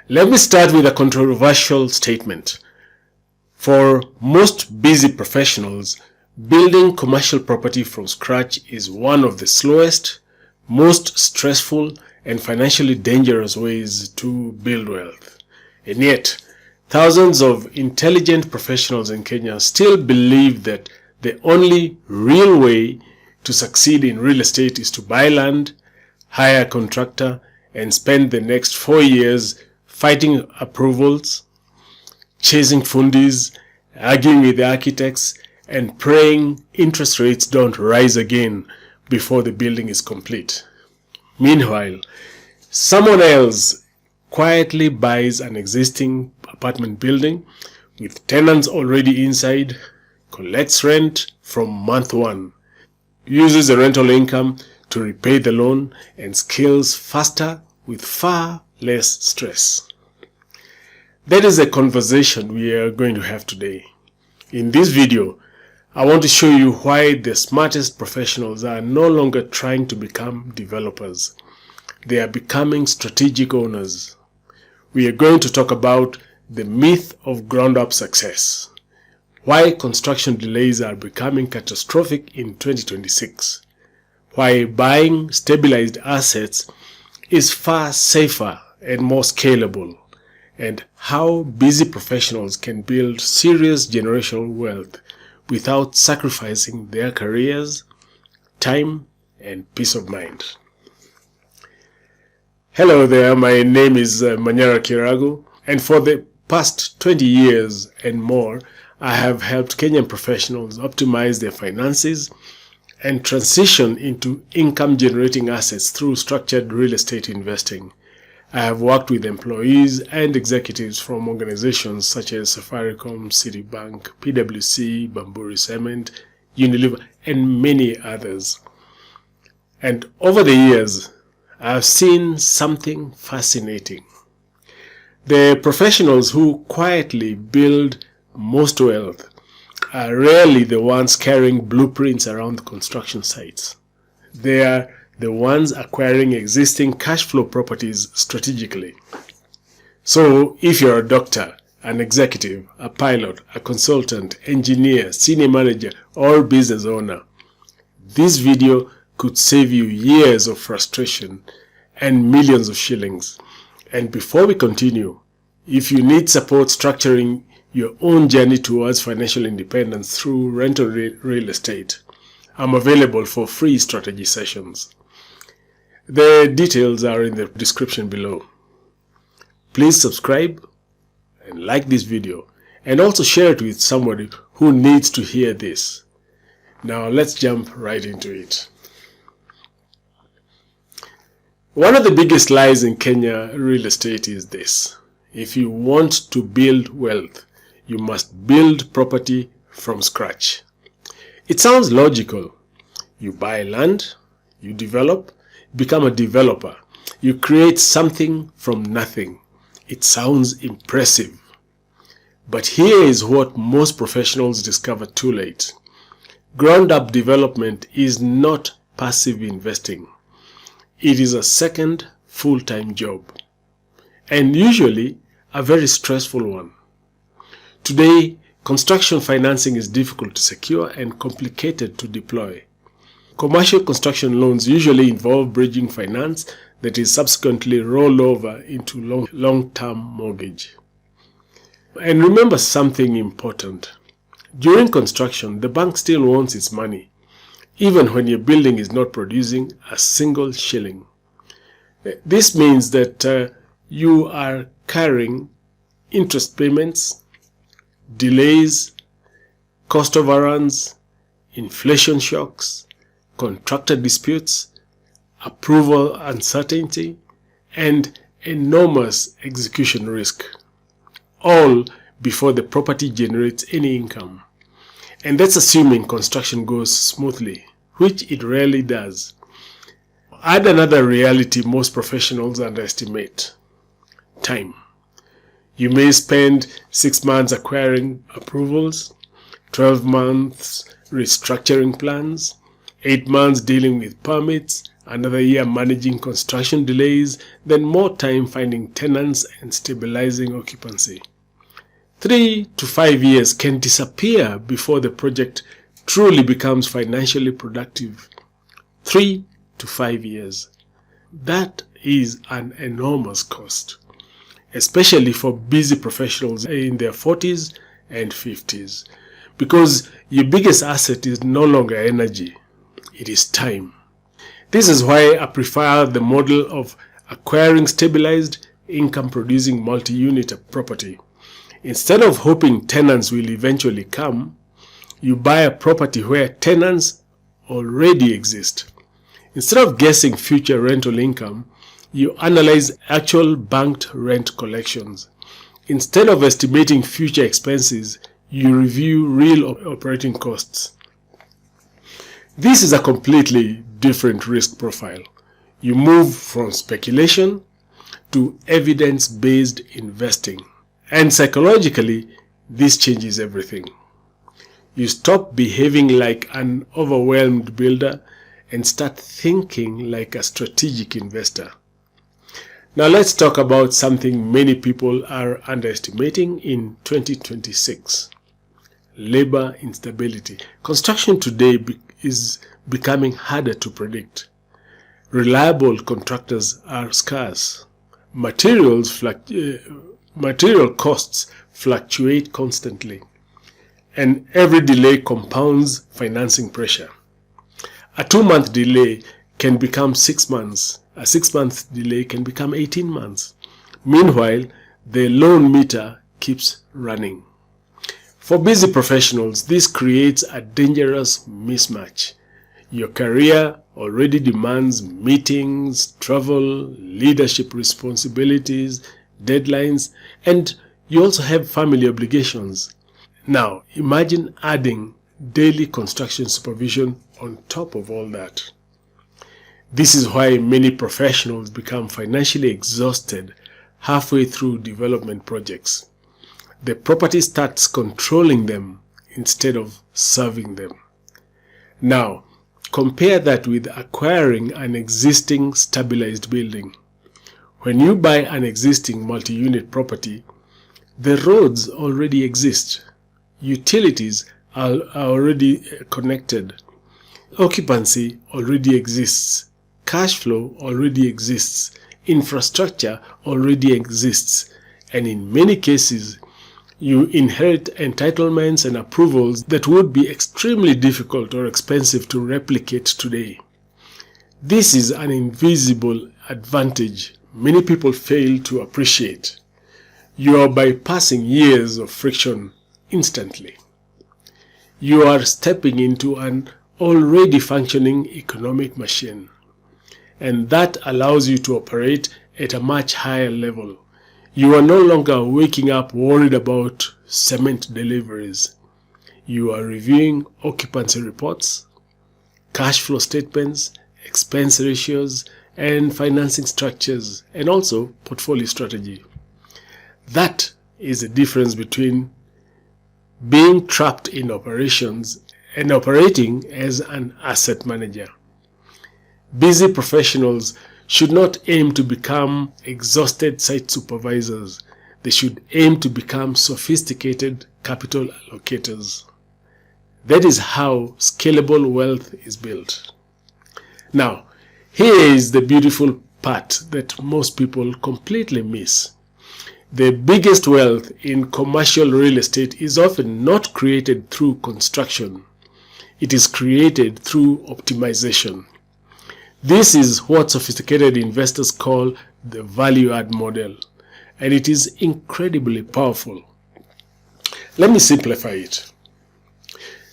Let me start with a controversial statement. For most busy professionals, building commercial property from scratch is one of the slowest, most stressful, and financially dangerous ways to build wealth. And yet, thousands of intelligent professionals in Kenya still believe that the only real way to succeed in real estate is to buy land, hire a contractor, and spend the next 4 years fighting approvals, chasing fundis, arguing with the architects, and praying interest rates don't rise again before the building is complete. Meanwhile, someone else quietly buys an existing apartment building with tenants already inside, collects rent from month one, uses the rental income to repay the loan, and scales faster with far less stress. That is a conversation we are going to have today. In this video, I want to show you why the smartest professionals are no longer trying to become developers. They are becoming strategic owners. We are going to talk about the myth of ground-up success, why construction delays are becoming catastrophic in 2026, why buying stabilized assets is far safer and more scalable, and how busy professionals can build serious generational wealth without sacrificing their careers, time, and peace of mind. Hello there, my name is Manyara Kirago, and for the past 20 years and more, I have helped Kenyan professionals optimize their finances and transition into income-generating assets through structured real estate investing. I have worked with employees and executives from organizations such as Safaricom, Citibank, PwC, Bamburi Cement, Unilever, and many others. And over the years, I have seen something fascinating. The professionals who quietly build most wealth are rarely the ones carrying blueprints around construction sites. They are the ones acquiring existing cash flow properties strategically. So, if you're a doctor, an executive, a pilot, a consultant, engineer, senior manager, or business owner, this video could save you years of frustration and millions of shillings. And before we continue, if you need support structuring your own journey towards financial independence through rental real estate, I'm available for free strategy sessions. The details are in the description below. Please subscribe and like this video, and also share it with somebody who needs to hear this. Now let's jump right into it. One of the biggest lies in Kenya real estate is this: if you want to build wealth, you must build property from scratch. It sounds logical. You buy land, you develop, become a developer. You create something from nothing. It sounds impressive. But here is what most professionals discover too late. Ground-up development is not passive investing. It is a second full-time job, and usually a very stressful one. Today, construction financing is difficult to secure and complicated to deploy. Commercial construction loans usually involve bridging finance that is subsequently rolled over into long-term mortgage. And remember something important. During construction, the bank still wants its money, even when your building is not producing a single shilling. This means that you are carrying interest payments, delays, cost overruns, inflation shocks, contractor disputes, approval uncertainty, and enormous execution risk, all before the property generates any income. And that's assuming construction goes smoothly, which it rarely does. Add another reality most professionals underestimate: time. You may spend 6 months acquiring approvals, 12 months restructuring plans, 8 months dealing with permits, another year managing construction delays, then more time finding tenants and stabilizing occupancy. 3 to 5 years can disappear before the project truly becomes financially productive. 3 to 5 years. That is an enormous cost, especially for busy professionals in their 40s and 50s, because your biggest asset is no longer energy, it is time. This is why I prefer the model of acquiring stabilized, income-producing multi-unit property. Instead of hoping tenants will eventually come, you buy a property where tenants already exist. Instead of guessing future rental income, you analyze actual banked rent collections. Instead of estimating future expenses, you review real operating costs. This is a completely different risk profile. You move from speculation to evidence-based investing. And psychologically, this changes everything. You stop behaving like an overwhelmed builder and start thinking like a strategic investor. Now let's talk about something many people are underestimating in 2026. Labor instability. Construction today is becoming harder to predict. Reliable contractors are scarce. Material costs fluctuate constantly, and every delay compounds financing pressure. A 2-month delay can become 6 months. A 6-month delay can become 18 months. Meanwhile, the loan meter keeps running. For busy professionals, this creates a dangerous mismatch. Your career already demands meetings, travel, leadership responsibilities, deadlines, and you also have family obligations. Now, imagine adding daily construction supervision on top of all that. This is why many professionals become financially exhausted halfway through development projects. The property starts controlling them instead of serving them. Now, compare that with acquiring an existing stabilized building. When you buy an existing multi-unit property, the roads already exist. Utilities are already connected. Occupancy already exists. Cash flow already exists. Infrastructure already exists. And in many cases, you inherit entitlements and approvals that would be extremely difficult or expensive to replicate today. This is an invisible advantage many people fail to appreciate. You are bypassing years of friction instantly. You are stepping into an already functioning economic machine, and that allows you to operate at a much higher level. You are no longer waking up worried about cement deliveries. You are reviewing occupancy reports, cash flow statements, expense ratios, and financing structures, and also portfolio strategy. That is the difference between being trapped in operations and operating as an asset manager. Busy professionals should not aim to become exhausted site supervisors. They should aim to become sophisticated capital allocators. That is how scalable wealth is built. Now, here is the beautiful part that most people completely miss. The biggest wealth in commercial real estate is often not created through construction. It is created through optimization. This is what sophisticated investors call the value-add model, and it is incredibly powerful. Let me simplify it.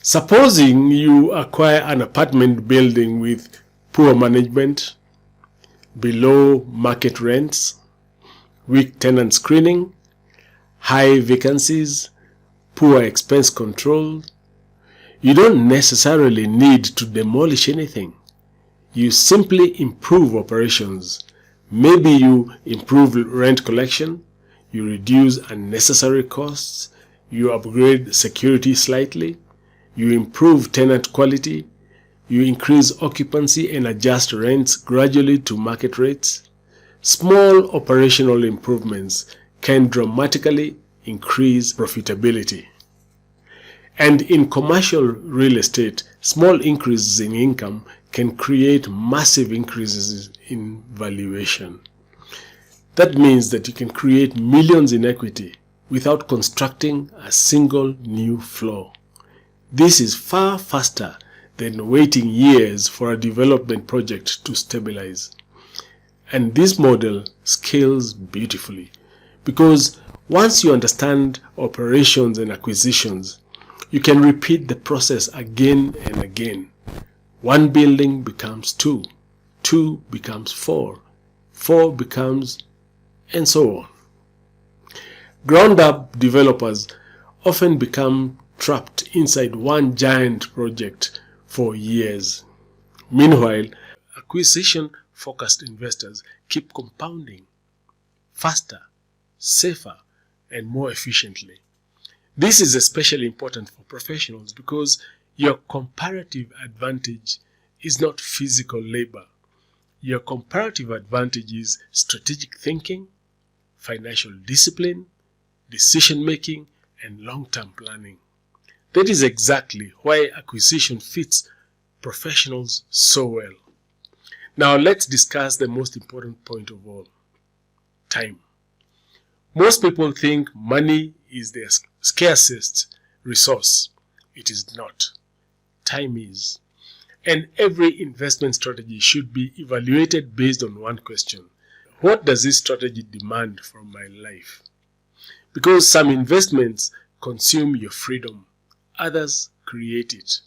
Supposing you acquire an apartment building with poor management, below market rents, weak tenant screening, high vacancies, poor expense control. You don't necessarily need to demolish anything. You simply improve operations. Maybe you improve rent collection, you reduce unnecessary costs, you upgrade security slightly, you improve tenant quality, You increase occupancy and adjust rents gradually to market rates. Small operational improvements can dramatically increase profitability. And in commercial real estate, small increases in income can create massive increases in valuation. That means that you can create millions in equity without constructing a single new floor. This is far faster than waiting years for a development project to stabilize. And this model scales beautifully because once you understand operations and acquisitions, you can repeat the process again and again. One building becomes two, two becomes four, four becomes, and so on. Ground-up developers often become trapped inside one giant project for years. Meanwhile, acquisition-focused investors keep compounding faster, safer, and more efficiently. This is especially important for professionals because your comparative advantage is not physical labor. Your comparative advantage is strategic thinking, financial discipline, decision-making, and long-term planning. That is exactly why acquisition fits professionals so well. Now let's discuss the most important point of all: time. Most people think money is their scarcest resource. It is not. Time is. And every investment strategy should be evaluated based on one question: what does this strategy demand from my life? Because some investments consume your freedom, others create it.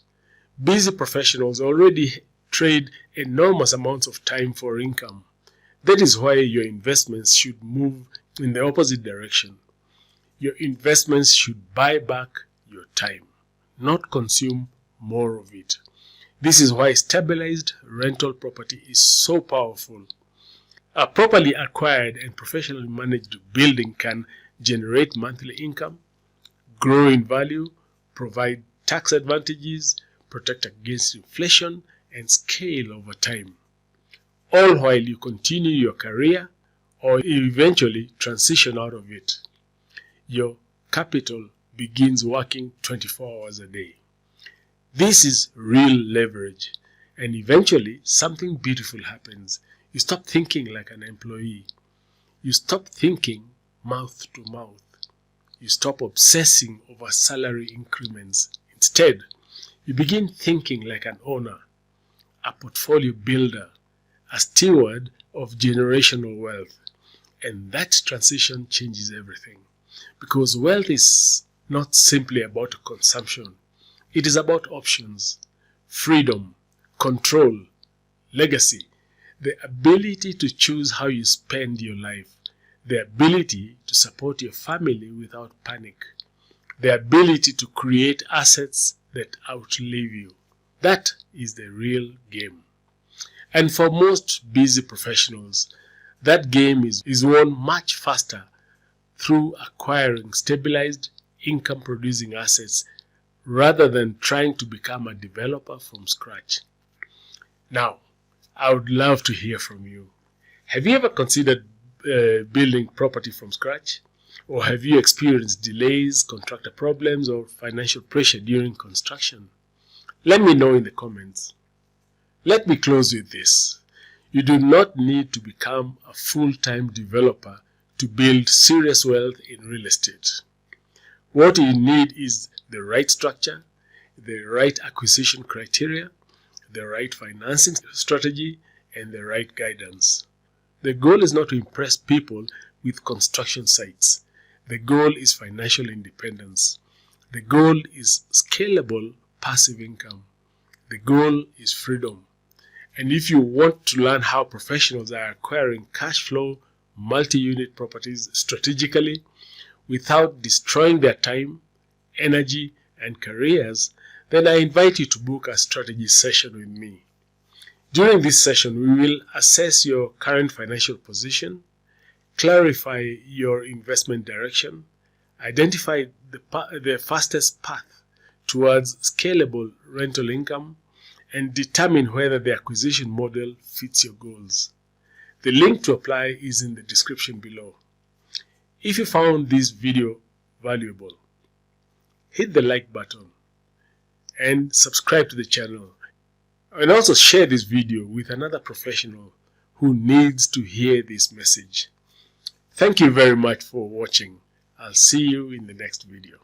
Busy professionals already trade enormous amounts of time for income. That is why your investments should move in the opposite direction. Your investments should buy back your time, not consume more of it. This is why stabilized rental property is so powerful. A properly acquired and professionally managed building can generate monthly income, grow in value, provide tax advantages, protect against inflation, and scale over time, all while you continue your career or eventually transition out of it. Your capital begins working 24 hours a day. This is real leverage, and eventually something beautiful happens. You stop thinking like an employee. You stop thinking mouth to mouth. You stop obsessing over salary increments. Instead, you begin thinking like an owner, a portfolio builder, a steward of generational wealth. And that transition changes everything. Because wealth is not simply about consumption. It is about options, freedom, control, legacy, the ability to choose how you spend your life, the ability to support your family without panic, the ability to create assets that outlive you. That is the real game. And for most busy professionals, that game is won much faster through acquiring stabilized income-producing assets rather than trying to become a developer from scratch. Now, I would love to hear from you. Have you ever considered building property from scratch? Or have you experienced delays, contractor problems, or financial pressure during construction? Let me know in the comments. Let me close with this. You do not need to become a full-time developer to build serious wealth in real estate. What you need is the right structure, the right acquisition criteria, the right financing strategy, and the right guidance. The goal is not to impress people with construction sites. The goal is financial independence. The goal is scalable passive income. The goal is freedom. And if you want to learn how professionals are acquiring cash flow, multi-unit properties strategically without destroying their time, energy, and careers, then I invite you to book a strategy session with me. During this session, we will assess your current financial position, clarify your investment direction, identify the fastest path towards scalable rental income, and determine whether the acquisition model fits your goals. The link to apply is in the description below. If you found this video valuable, hit the like button and subscribe to the channel, and also share this video with another professional who needs to hear this message. Thank you very much for watching. I'll see you in the next video.